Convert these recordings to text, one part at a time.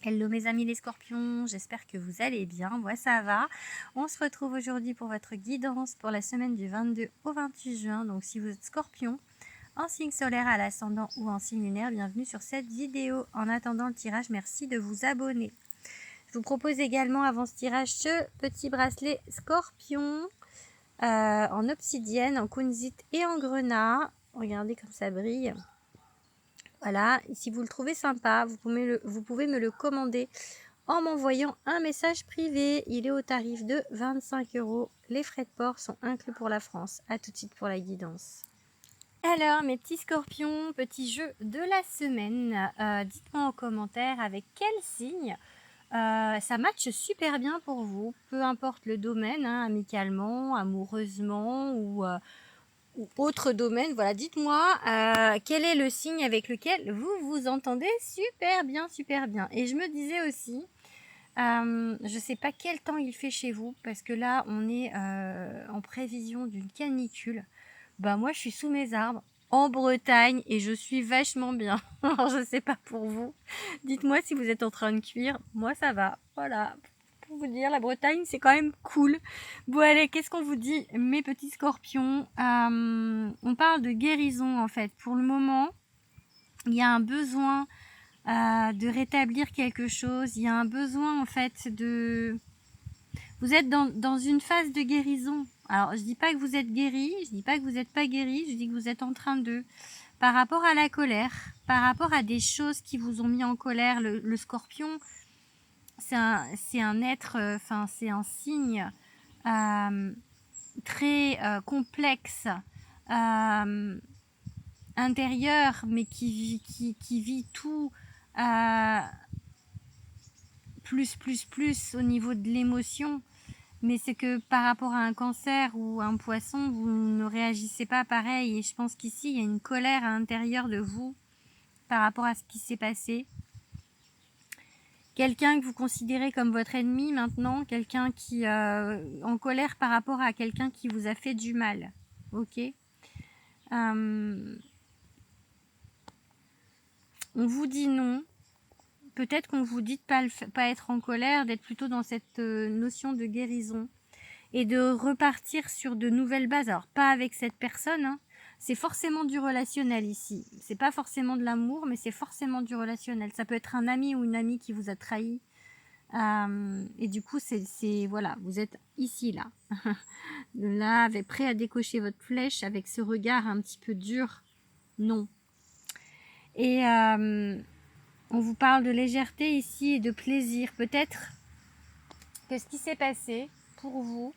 Hello mes amis les scorpions, j'espère que vous allez bien, moi ça va. On se retrouve aujourd'hui pour votre guidance pour la semaine du 22 au 28 juin. Donc si vous êtes scorpion, en signe solaire à l'ascendant ou en signe lunaire, bienvenue sur cette vidéo. En attendant le tirage, merci de vous abonner. Je vous propose également avant ce tirage ce petit bracelet scorpion en obsidienne, en kunzite et en grenat. Regardez comme ça brille. Voilà, et si vous le trouvez sympa, vous pouvez me le commander en m'envoyant un message privé. Il est au tarif de 25 €. Les frais de port sont inclus pour la France. A tout de suite pour la guidance. Alors mes petits scorpions, petit jeu de la semaine. Dites-moi en commentaire avec quel signe ça matche super bien pour vous. Peu importe le domaine, hein, amicalement, amoureusement ou autre domaine. Voilà, dites-moi quel est le signe avec lequel vous vous entendez super bien, super bien. Et je me disais aussi, je sais pas quel temps il fait chez vous, parce que là on est en prévision d'une canicule. Bah moi je suis sous mes arbres en Bretagne et je suis vachement bien. Alors je sais pas pour vous, dites-moi si vous êtes en train de cuire. Moi ça va, voilà, pour vous dire, la Bretagne c'est quand même cool. Bon allez, qu'est-ce qu'on vous dit mes petits scorpions? On parle de guérison en fait. Pour le moment il y a un besoin de rétablir quelque chose. Il y a un besoin en fait de... Vous êtes dans une phase de guérison. Alors je dis pas que vous êtes guéri, je dis pas que vous n'êtes pas guéri, je dis que vous êtes en train de... Par rapport à la colère, par rapport à des choses qui vous ont mis en colère, le scorpion, c'est un être, enfin c'est un signe très complexe, intérieur, mais qui vit tout plus au niveau de l'émotion. Mais c'est que par rapport à un cancer ou un poisson, vous ne réagissez pas pareil. Et je pense qu'ici, il y a une colère à l'intérieur de vous par rapport à ce qui s'est passé. Quelqu'un que vous considérez comme votre ennemi maintenant, quelqu'un qui est en colère par rapport à quelqu'un qui vous a fait du mal. Ok. On vous dit non. Peut-être qu'on vous dit de pas être en colère, d'être plutôt dans cette notion de guérison et de repartir sur de nouvelles bases. Alors pas avec cette personne, hein. C'est forcément du relationnel ici. C'est pas forcément de l'amour, mais c'est forcément du relationnel. Ça peut être un ami ou une amie qui vous a trahi. Et du coup, c'est voilà, vous êtes ici là, là, prêt à décocher votre flèche avec ce regard un petit peu dur. Non. Et on vous parle de légèreté ici et de plaisir. Peut-être que ce qui s'est passé pour vous,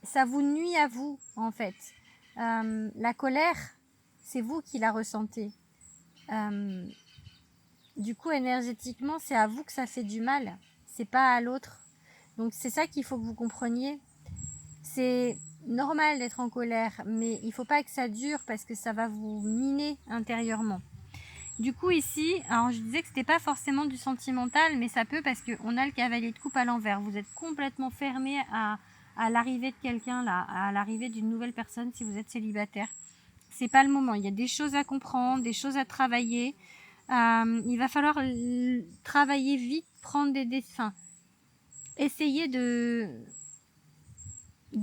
ça vous nuit à vous en fait. La colère, c'est vous qui la ressentez. Du coup, énergétiquement, c'est à vous que ça fait du mal. C'est pas à l'autre. Donc c'est ça qu'il faut que vous compreniez. C'est normal d'être en colère, mais il faut pas que ça dure parce que ça va vous miner intérieurement. Du coup ici, alors je disais que c'était pas forcément du sentimental, mais ça peut parce qu'on a le cavalier de coupe à l'envers. Vous êtes complètement fermé à l'arrivée de quelqu'un là, à l'arrivée d'une nouvelle personne si vous êtes célibataire. C'est pas le moment. Il y a des choses à comprendre, des choses à travailler. Il va falloir travailler vite, prendre des dessins, essayer de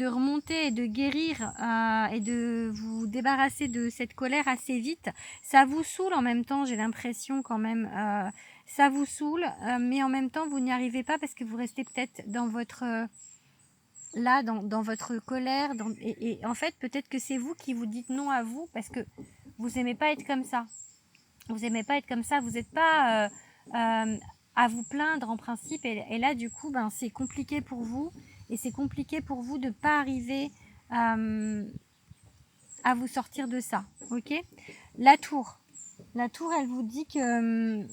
remonter et de guérir et de vous débarrasser de cette colère assez vite. Ça vous saoule en même temps, j'ai l'impression quand même. Ça vous saoule, mais en même temps, vous n'y arrivez pas parce que vous restez peut-être dans votre... là, dans votre colère. Et en fait, peut-être que c'est vous qui vous dites non à vous parce que vous aimez pas être comme ça. Vous aimez pas être comme ça, vous n'êtes pas à vous plaindre en principe. Et là, du coup, ben, c'est compliqué pour vous. Et c'est compliqué pour vous de ne pas arriver à vous sortir de ça. Ok. La tour, elle vous dit que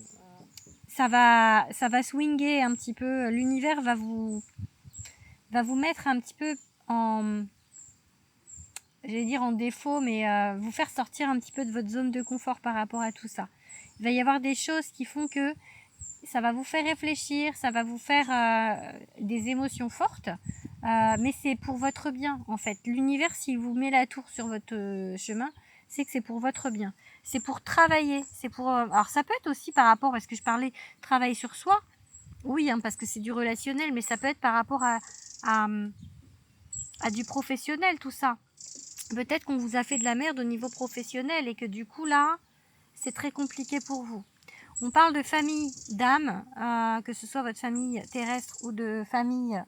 ça va swinger un petit peu. L'univers va vous mettre un petit peu en... j'allais dire en défaut, mais vous faire sortir un petit peu de votre zone de confort par rapport à tout ça. Il va y avoir des choses qui font que ça va vous faire réfléchir, ça va vous faire des émotions fortes, mais c'est pour votre bien en fait. L'univers, s'il vous met la tour sur votre chemin, c'est que c'est pour votre bien. c'est pour travailler, c'est pour... alors ça peut être aussi par rapport, parce que je parlais travail sur soi, oui, hein, parce que c'est du relationnel, mais ça peut être par rapport à du professionnel, tout ça. Peut-être qu'on vous a fait de la merde au niveau professionnel et que du coup là, c'est très compliqué pour vous. On parle de famille d'âme, que ce soit votre famille terrestre ou de famille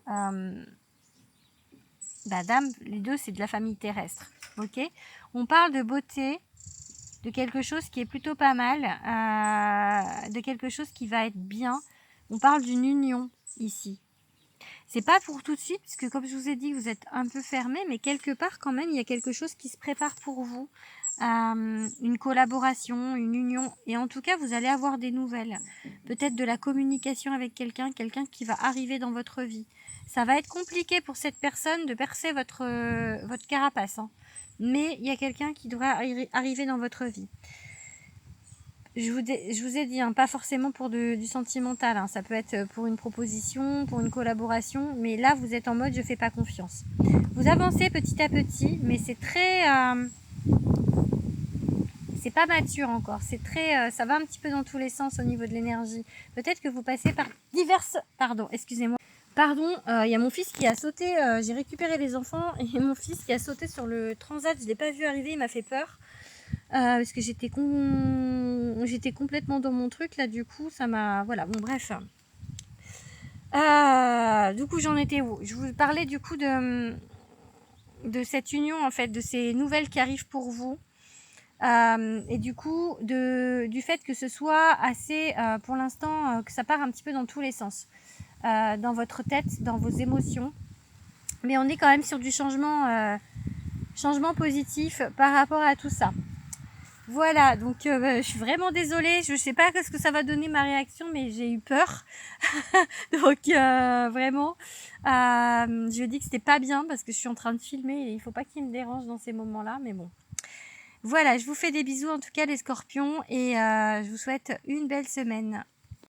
d'âme, les deux c'est de la famille terrestre. Ok. On parle de beauté, de quelque chose qui est plutôt pas mal, de quelque chose qui va être bien. On parle d'une union ici. C'est pas pour tout de suite, puisque comme je vous ai dit, vous êtes un peu fermé, mais quelque part quand même, il y a quelque chose qui se prépare pour vous. Une collaboration, une union, et en tout cas, vous allez avoir des nouvelles. Peut-être de la communication avec quelqu'un qui va arriver dans votre vie. Ça va être compliqué pour cette personne de percer votre carapace, hein. Mais il y a quelqu'un qui doit arriver dans votre vie. Je vous ai dit, hein, pas forcément pour du sentimental, hein. Ça peut être pour une proposition, pour une collaboration, mais là vous êtes en mode je fais pas confiance. Vous avancez petit à petit, mais c'est très... c'est pas mature encore, c'est très... ça va un petit peu dans tous les sens au niveau de l'énergie. Peut-être que vous passez par diverses... Pardon, excusez-moi. Pardon, il y a mon fils qui a sauté, j'ai récupéré les enfants, et mon fils qui a sauté sur le transat, je ne l'ai pas vu arriver, il m'a fait peur. Parce que j'étais complètement dans mon truc là, du coup ça m'a... Voilà, bon bref. Du coup j'en étais où? Je vous parlais du coup de cette union en fait, de ces nouvelles qui arrivent pour vous. Et du coup du fait que ce soit assez, pour l'instant, que ça part un petit peu dans tous les sens. Dans votre tête, dans vos émotions. Mais on est quand même sur du changement positif par rapport à tout ça. Voilà, donc je suis vraiment désolée, je ne sais pas ce que ça va donner ma réaction, mais j'ai eu peur. Donc vraiment, je dis que c'était pas bien parce que je suis en train de filmer et il ne faut pas qu'il me dérange dans ces moments-là, mais bon. Voilà, je vous fais des bisous en tout cas les scorpions et je vous souhaite une belle semaine.